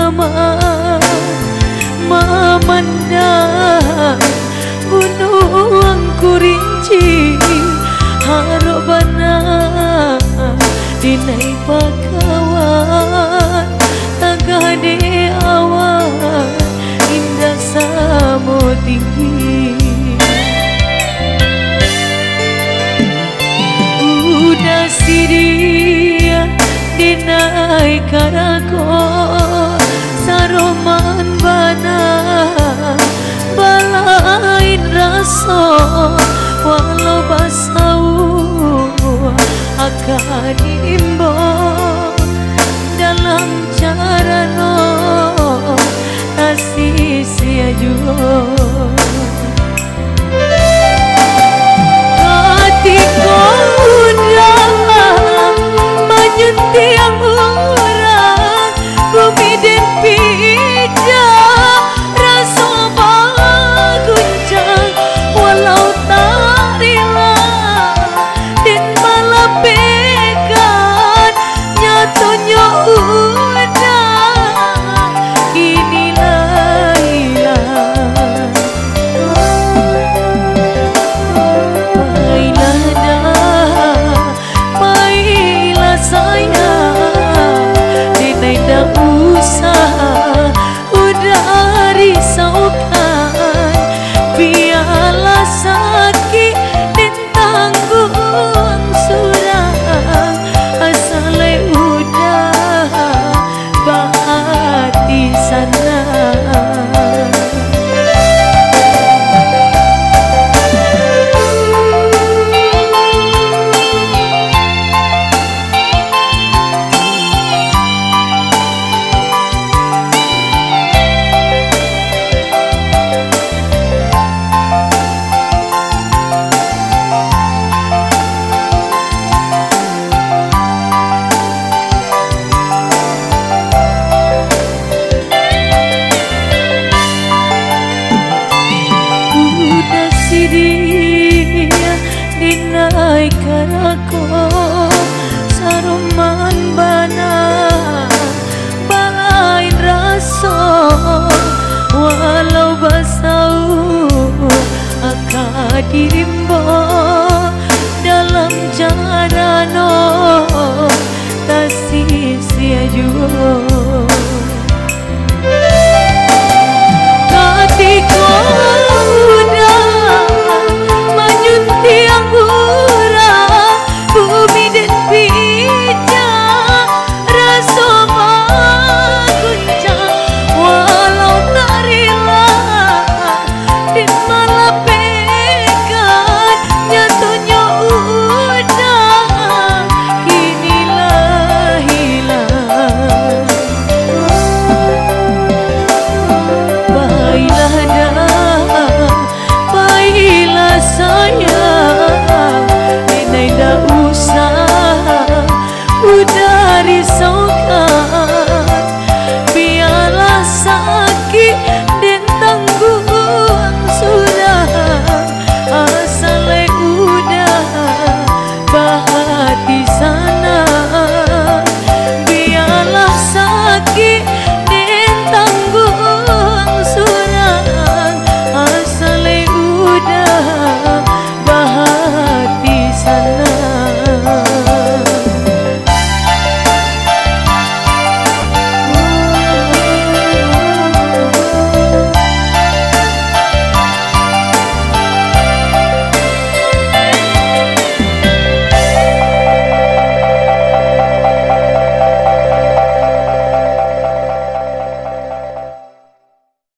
zaman memandang gunung kurinci harobana dinai pakawan tagade awan indah samo tinggi udah siria dinai karako saroman bana balain raso walau basau akan imbo dalam cara no kasih siaju hatiku udah menyentiang orang bumi dan pijak rasa baguncang walau tak rela dan malah pekan nyatonya udah inilah hilang baiklah dah baiklah sayang dinai dah usah udah risaukan biarlah sakit dan tanggung surang asalnya udah bahati sana dia dinaikkan aku